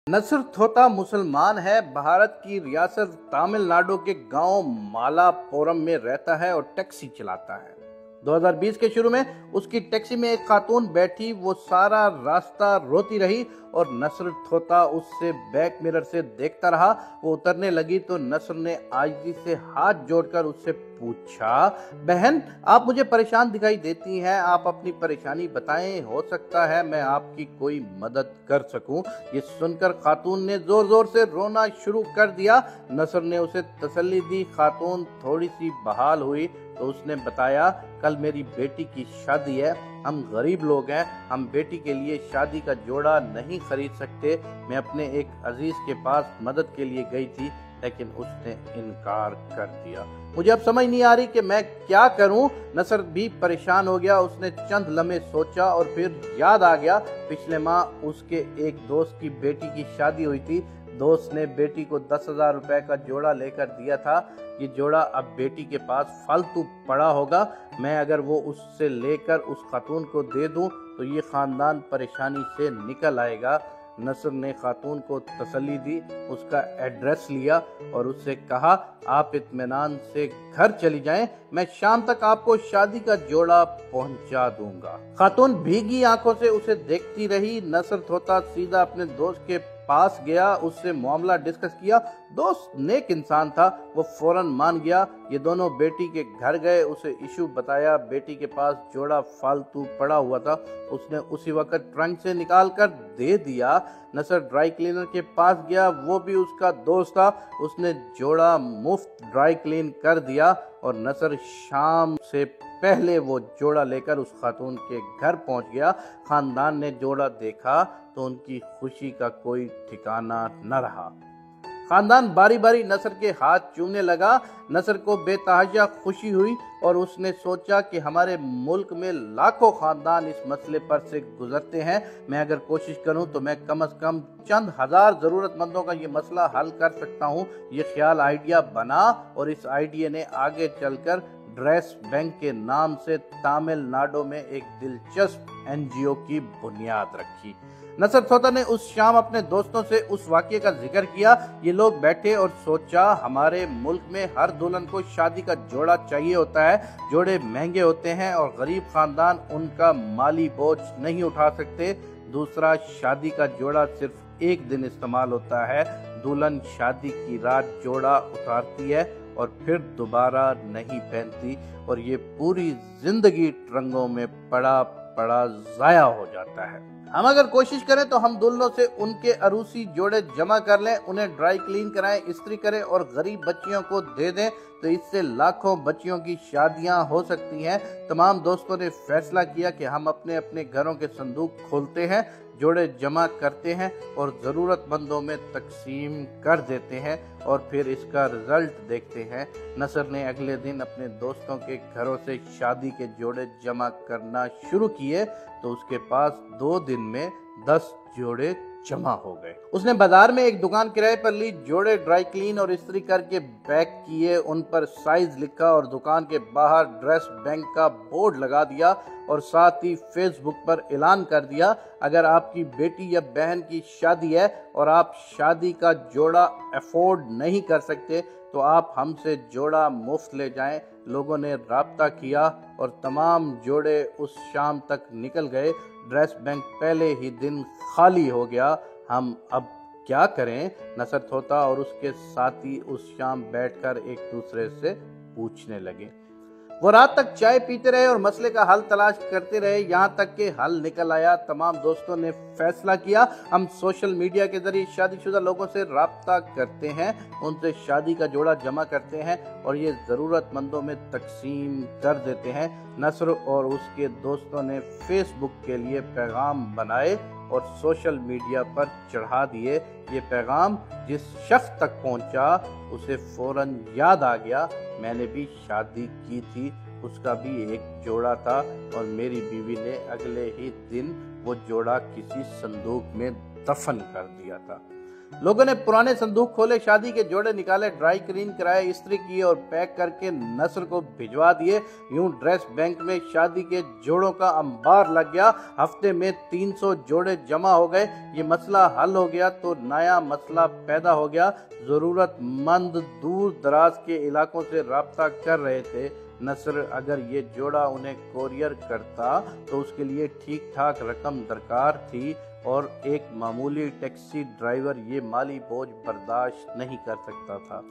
नसर थोता मुसलमान है। भारत की रियासत तमिलनाडु के गांव मालापुरम में रहता है और टैक्सी चलाता है। 2020 के शुरू में उसकी टैक्सी में एक खातून बैठी, वो सारा रास्ता रोती रही और नसर थोता उससे बैक मिरर से देखता रहा। वो उतरने लगी तो नसर ने आजिज़ी से हाथ जोड़कर उससे पूछा, बहन आप मुझे परेशान दिखाई देती हैं, आप अपनी परेशानी बताएं, हो सकता है मैं आपकी कोई मदद कर सकूं। ये सुनकर खातून ने जोर जोर से रोना शुरू कर दिया। नसर ने उसे तसल्ली दी। खातून थोड़ी सी बहाल हुई तो उसने बताया, कल मेरी बेटी की शादी है, हम गरीब लोग हैं, हम बेटी के लिए शादी का जोड़ा नहीं खरीद सकते। मैं अपने एक अजीज के पास मदद के लिए गई थी लेकिन उसने इनकार कर दिया। मुझे अब समझ नहीं आ रही कि मैं क्या करूं। नसर भी परेशान हो गया। उसने चंद लम्हे सोचा और फिर याद आ गया, पिछले माह उसके एक दोस्त की बेटी की शादी हुई थी। दोस्त ने बेटी को 10,000 रुपए का जोड़ा लेकर दिया था। ये जोड़ा अब बेटी के पास फालतू पड़ा होगा। मैं अगर वो उससे लेकर उस खातून को दे दूं तो ये खानदान परेशानी से निकल आएगा। नसर ने खातून को तसल्ली दी, उसका एड्रेस लिया और उससे कहा, आप इत्मीनान से घर चली जाएं, मैं शाम तक आपको शादी का जोड़ा पहुंचा दूंगा। खातून भीगी आंखों से उसे देखती रही। नसर थोता सीधा अपने दोस्त के पास गया, उससे मामला डिस्कस किया। दोस्त नेक इंसान था, वो फौरन मान गया। ये दोनों बेटी के घर गए, उसे इशू बताया। बेटी के पास जोड़ा फालतू पड़ा हुआ था, उसने उसी वक्त ट्रंक से निकाल कर दे दिया। नसर ड्राई क्लीनर के पास गया, वो भी उसका दोस्त था, उसने जोड़ा मुफ्त ड्राई क्लीन कर दिया और नसर शाम से पहले वो जोड़ा लेकर उस खातून के घर पहुंच गया। खानदान ने जोड़ा देखा तो उनकी खुशी का कोई ठिकाना न रहा। खानदान बारी बारी नसर के हाथ चूमने लगा। नसर को बेतहाशा खुशी हुई और उसने सोचा कि हमारे मुल्क में लाखों खानदान इस मसले पर से गुजरते हैं। मैं अगर कोशिश करूं तो मैं कम से कम चंद हजार जरूरतमंदों का ये मसला हल कर सकता हूं। ये ख्याल आइडिया बना और इस आइडिया ने आगे चलकर ड्रेस बैंक के नाम से तमिलनाडु में एक दिलचस्प एनजीओ की बुनियाद रखी। नसर थोता ने उस शाम अपने दोस्तों से उस वाक़ये का जिक्र किया। ये लोग बैठे और सोचा, हमारे मुल्क में हर दुल्हन को शादी का जोड़ा चाहिए होता है। जोड़े महंगे होते हैं और गरीब खानदान उनका माली बोझ नहीं उठा सकते। दूसरा, शादी का जोड़ा सिर्फ एक दिन इस्तेमाल होता है। दुल्हन शादी की रात जोड़ा उतारती है और फिर दोबारा नहीं पहनती और ये पूरी जिंदगी ट्रंगों में पड़ा पड़ा जाया हो जाता है। हम अगर कोशिश करें तो हम दुल्हनों से उनके अरूसी जोड़े जमा कर लें, उन्हें ड्राई क्लीन कराएं, इस्त्री करें और गरीब बच्चियों को दे दें तो इससे लाखों बच्चियों की शादियां हो सकती हैं। तमाम दोस्तों ने फैसला किया कि हम अपने अपने घरों के संदूक खोलते हैं, जोड़े जमा करते हैं और ज़रूरतमंदों में तकसीम कर देते हैं और फिर इसका रिजल्ट देखते हैं। नसर ने अगले दिन अपने दोस्तों के घरों से शादी के जोड़े जमा करना शुरू किए तो उसके पास 2 दिन में 10 जोड़े जमा हो गए। उसने बाजार में एक दुकान किराए पर ली, जोड़े ड्राई क्लीन और इस्त्री करके पैक किए, उन पर साइज लिखा और दुकान के बाहर ड्रेस बैंक का बोर्ड लगा दिया और साथ ही फेसबुक पर ऐलान कर दिया, अगर आपकी बेटी या बहन की शादी है और आप शादी का जोड़ा अफोर्ड नहीं कर सकते तो आप हमसे जोड़ा मुफ्त ले जाएं। लोगों ने राब्ता किया और तमाम जोड़े उस शाम तक निकल गए। ड्रेस बैंक पहले ही दिन खाली हो गया। हम अब क्या करें? नसर थोता और उसके साथी उस शाम बैठकर एक दूसरे से पूछने लगे। वो रात तक चाय पीते रहे और मसले का हल तलाश करते रहे, यहाँ तक कि हल निकल आया। तमाम दोस्तों ने फैसला किया, हम सोशल मीडिया के जरिए शादीशुदा लोगों से राब्ता करते हैं, उनसे शादी का जोड़ा जमा करते हैं और ये ज़रूरतमंदों में तकसीम कर देते हैं। नसर और उसके दोस्तों ने फेसबुक के लिए पैगाम बनाए और सोशल मीडिया पर चढ़ा दिए। ये पैगाम जिस शख्स तक पहुंचा उसे फौरन याद आ गया, मैंने भी शादी की थी, उसका भी एक जोड़ा था और मेरी बीवी ने अगले ही दिन वो जोड़ा किसी संदूक में दफन कर दिया था। लोगों ने पुराने संदूक खोले, शादी के जोड़े निकाले, ड्राई क्लीन कराए, इस्त्री किए और पैक करके नसर को भिजवा दिए। यूं ड्रेस बैंक में शादी के जोड़ों का अंबार लग गया। हफ्ते में 300 जोड़े जमा हो गए। ये मसला हल हो गया तो नया मसला पैदा हो गया। जरूरतमंद दूर दराज के इलाकों से राब्ता कर रहे थे। नसर अगर ये जोड़ा उन्हें कोरियर करता तो उसके लिए ठीक ठाक रकम दरकार थी और एक मामूली टैक्सी ड्राइवर ये माली बोझ बर्दाश्त नहीं कर सकता था।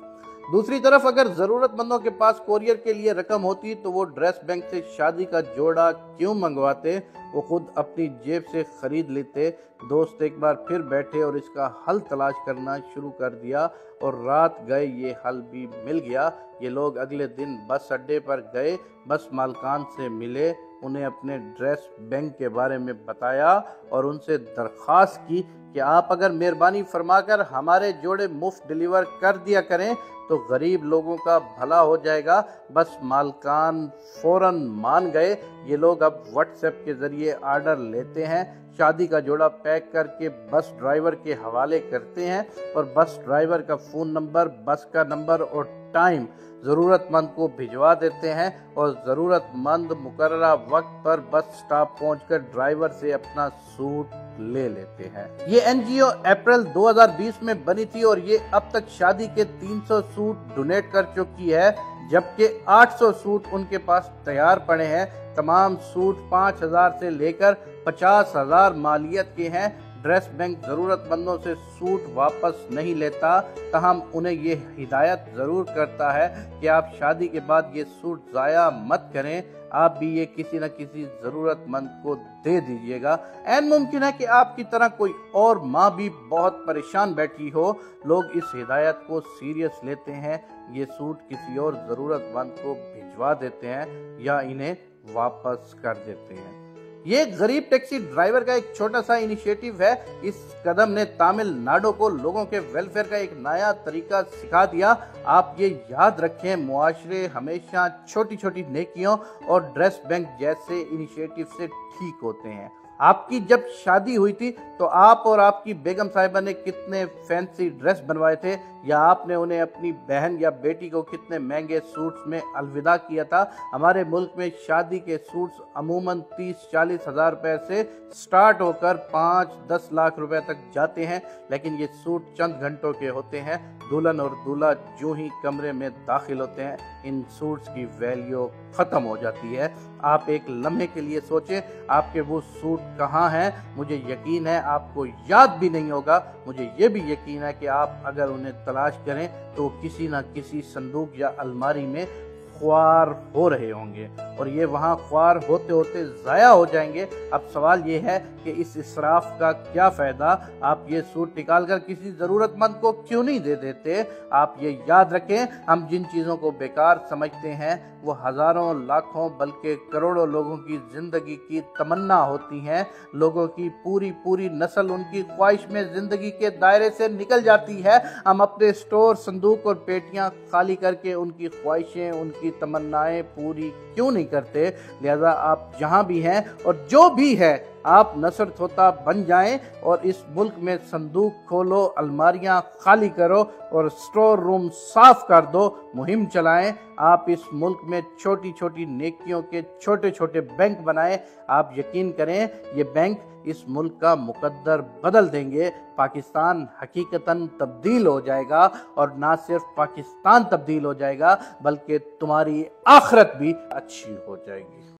दूसरी तरफ अगर जरूरतमंदों के पास कोरियर के लिए रकम होती तो वो ड्रेस बैंक से शादी का जोड़ा क्यों मंगवाते, वो खुद अपनी जेब से खरीद लेते। दोस्त एक बार फिर बैठे और इसका हल तलाश करना शुरू कर दिया और रात गए ये हल भी मिल गया। ये लोग अगले दिन बस अड्डे पर गए, बस मालकान से मिले, उन्हें अपने ड्रेस बैंक के बारे में बताया और उनसे दरख्वास्त की कि आप अगर मेहरबानी फरमाकर हमारे जोड़े मुफ्त डिलीवर कर दिया करें तो गरीब लोगों का भला हो जाएगा। बस मालकान फौरन मान गए। ये लोग अब व्हाट्सएप के जरिए आर्डर लेते हैं, शादी का जोड़ा पैक करके बस ड्राइवर के हवाले करते हैं और बस ड्राइवर का फ़ोन नंबर, बस का नंबर और टाइम ज़रूरतमंद को भिजवा देते हैं और ज़रूरतमंद मुकर्ररा वक्त पर बस स्टॉप पहुंचकर ड्राइवर से अपना सूट ले लेते हैं। ये एनजीओ अप्रैल 2020 में बनी थी और ये अब तक शादी के 300 सूट डोनेट कर चुकी है, जबकि 800 सूट उनके पास तैयार पड़े हैं। तमाम सूट 5,000 से लेकर 50,000 मालियत के हैं। ड्रेस बैंक जरूरतमंदों से सूट वापस नहीं लेता, तहम उन्हें ये हिदायत जरूर करता है कि आप शादी के बाद ये सूट ज़ाया मत करें, आप भी ये किसी न किसी ज़रूरतमंद को दे दीजिएगा। ऐन मुमकिन है कि आपकी तरह कोई और माँ भी बहुत परेशान बैठी हो। लोग इस हिदायत को सीरियस लेते हैं, ये सूट किसी और ज़रूरतमंद को भिजवा देते हैं या इन्हें वापस कर देते हैं। ये गरीब टैक्सी ड्राइवर का एक छोटा सा इनिशिएटिव है। इस कदम ने तमिलनाडु को लोगों के वेलफेयर का एक नया तरीका सिखा दिया। आप ये याद रखें, मुआशरे हमेशा छोटी छोटी नेकियों और ड्रेस बैंक जैसे इनिशिएटिव से ठीक होते हैं। आपकी जब शादी हुई थी तो आप और आपकी बेगम साहिबा ने कितने फैंसी ड्रेस बनवाए थे, या आपने उन्हें अपनी बहन या बेटी को कितने महंगे सूट्स में अलविदा किया था। हमारे मुल्क में शादी के सूट्स अमूमन 30-40 हज़ार रुपए से स्टार्ट होकर 5-10 लाख रुपए तक जाते हैं, लेकिन ये सूट चंद घंटों के होते हैं। दुल्हन और दूल्हा जो ही कमरे में दाखिल होते हैं, इन सूट्स की वैल्यू ख़त्म हो जाती है। आप एक लम्हे के लिए सोचें, आपके वो सूट कहाँ हैं। मुझे यकीन है आपको याद भी नहीं होगा। मुझे ये भी यकीन है कि आप अगर उन्हें तलाश करें तो किसी न किसी संदूक या अलमारी में ख्वार हो रहे होंगे और ये वहाँ ख्वार होते होते ज़ाया हो जाएंगे। अब सवाल ये है कि इस इसराफ का क्या फ़ायदा। आप ये सूट निकाल कर किसी ज़रूरतमंद को क्यों नहीं दे देते। आप ये याद रखें, हम जिन चीज़ों को बेकार समझते हैं वो हज़ारों लाखों बल्कि करोड़ों लोगों की ज़िंदगी की तमन्ना होती हैं। लोगों की पूरी नस्ल उनकी ख्वाहिश में ज़िंदगी के दायरे से निकल जाती है। हम अपने स्टोर, संदूक और पेटियां खाली करके उनकी ख्वाहिशें, उनकी तमन्नाएं पूरी क्यों नहीं करते। लिहाजा आप जहां भी हैं और जो भी है, आप नसर तोता बन जाएं और इस मुल्क में संदूक खोलो, अलमारियां खाली करो और स्टोर रूम साफ कर दो। मुहिम चलाएं। आप इस मुल्क में छोटी छोटी नेकियों के छोटे छोटे बैंक बनाएं। आप यकीन करें, ये बैंक इस मुल्क का मुकद्दर बदल देंगे। पाकिस्तान हकीकतन तब्दील हो जाएगा और ना सिर्फ पाकिस्तान तब्दील हो जाएगा बल्कि तुम्हारी आखिरत भी अच्छी हो जाएगी।